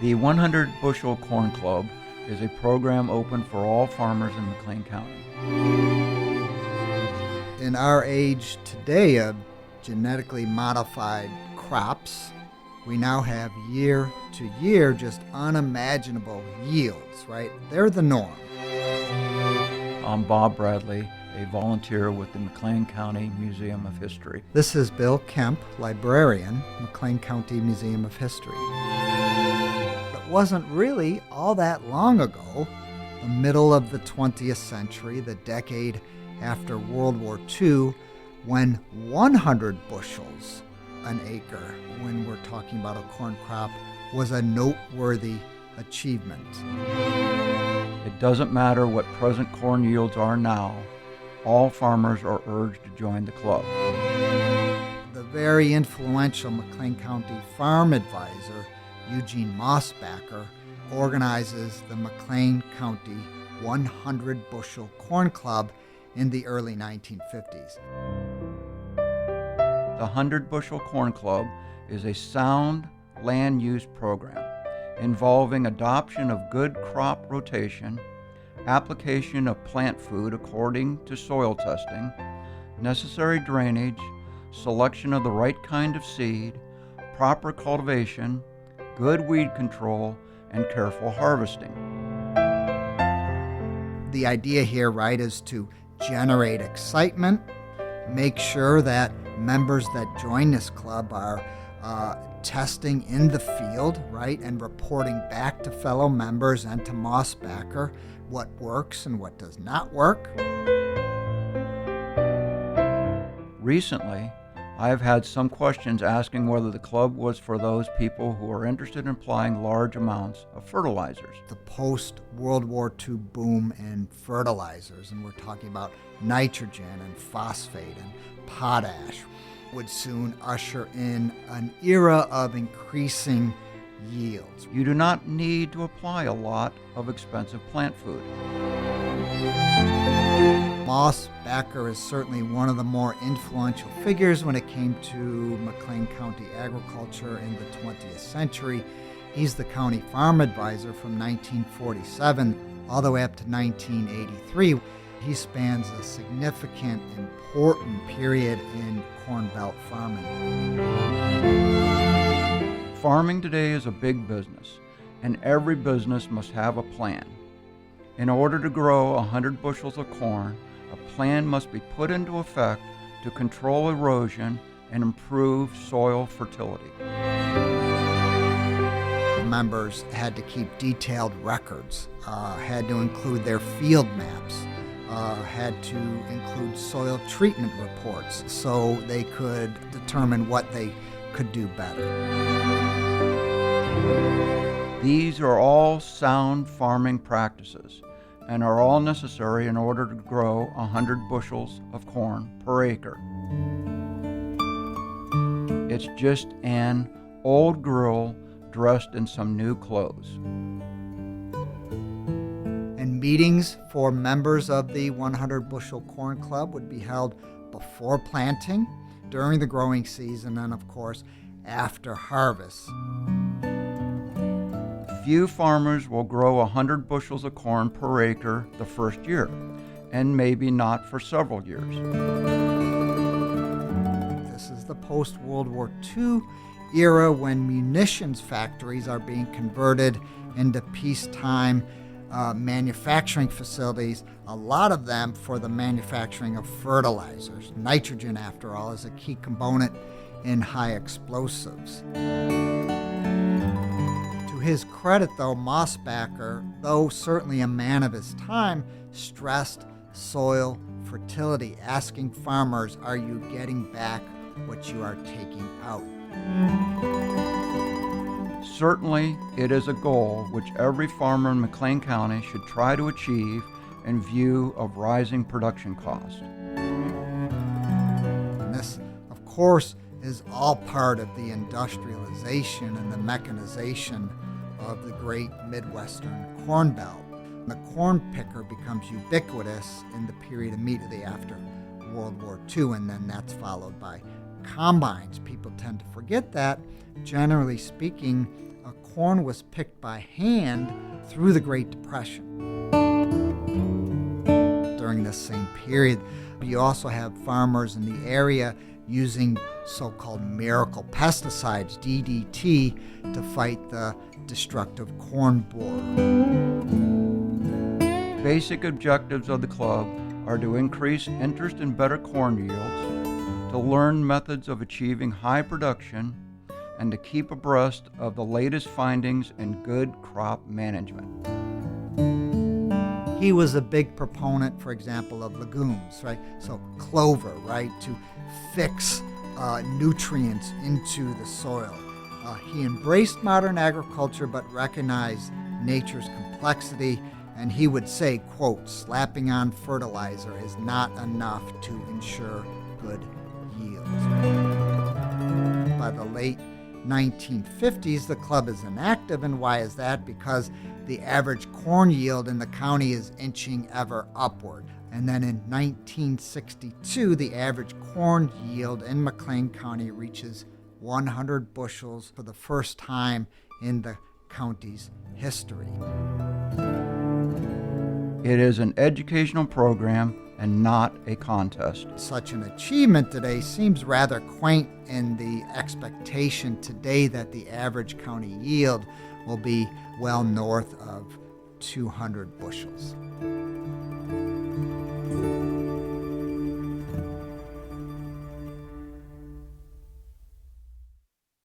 The 100 Bushel Corn Club is a program open for all farmers in McLean County. In our age today of genetically modified crops, we now have year to year just unimaginable yields, right? They're the norm. I'm Bob Bradley, a volunteer with the McLean County Museum of History. This is Bill Kemp, librarian, McLean County Museum of History. It wasn't really all that long ago, the middle of the 20th century, the decade after World War II, when 100 bushels an acre, when we're talking about a corn crop, was a noteworthy achievement. It doesn't matter what present corn yields are now, all farmers are urged to join the club. The very influential McLean County farm advisor, Eugene Mossbacker, organizes the McLean County 100 Bushel Corn Club in the early 1950s. The 100 Bushel Corn Club is a sound land use program involving adoption of good crop rotation, application of plant food according to soil testing, necessary drainage, selection of the right kind of seed, proper cultivation, good weed control, and careful harvesting. The idea here, right, is to generate excitement, make sure that members that join this club are testing in the field, right, and reporting back to fellow members and to Mossbacker what works and what does not work. Recently, I have had some questions asking whether the club was for those people who are interested in applying large amounts of fertilizers. The post-World War II boom in fertilizers, and we're talking about nitrogen and phosphate and potash, would soon usher in an era of increasing yields. You do not need to apply a lot of expensive plant food. Mossbacker is certainly one of the more influential figures when it came to McLean County agriculture in the 20th century. He's the county farm advisor from 1947 all the way up to 1983. He spans a significant, important period in Corn Belt farming. Farming today is a big business, and every business must have a plan. In order to grow 100 bushels of corn, a plan must be put into effect to control erosion and improve soil fertility. Members had to keep detailed records, had to include their field maps, had to include soil treatment reports so they could determine what they could do better. These are all sound farming practices and are all necessary in order to grow 100 bushels of corn per acre. It's just an old girl dressed in some new clothes. And meetings for members of the 100 Bushel Corn Club would be held before planting, during the growing season, and of course, after harvest. Few farmers will grow 100 bushels of corn per acre the first year, and maybe not for several years. This is the post-World War II era when munitions factories are being converted into peacetime manufacturing facilities, a lot of them for the manufacturing of fertilizers. Nitrogen, after all, is a key component in high explosives. To his credit, though, Mossbacker, though certainly a man of his time, stressed soil fertility, asking farmers, are you getting back what you are taking out? Certainly, it is a goal which every farmer in McLean County should try to achieve in view of rising production costs. And this, of course, is all part of the industrialization and the mechanization of the great Midwestern Corn Belt. The corn picker becomes ubiquitous in the period immediately after World War II, and then that's followed by combines. People tend to forget that. Generally speaking, a corn was picked by hand through the Great Depression. During this same period, you also have farmers in the area using so-called miracle pesticides, DDT, to fight the destructive corn borer. Basic objectives of the club are to increase interest in better corn yields, to learn methods of achieving high production, and to keep abreast of the latest findings in good crop management. He was a big proponent, for example, of legumes, right? So clover, right, to fix nutrients into the soil. He embraced modern agriculture but recognized nature's complexity, and he would say, quote, slapping on fertilizer is not enough to ensure good yields. By the late 1950s, the club is inactive, and why is that? Because the average corn yield in the county is inching ever upward. And then in 1962, the average corn yield in McLean County reaches 100 bushels for the first time in the county's history. It is an educational program and not a contest. Such an achievement today seems rather quaint in the expectation today that the average county yield will be well north of 200 bushels.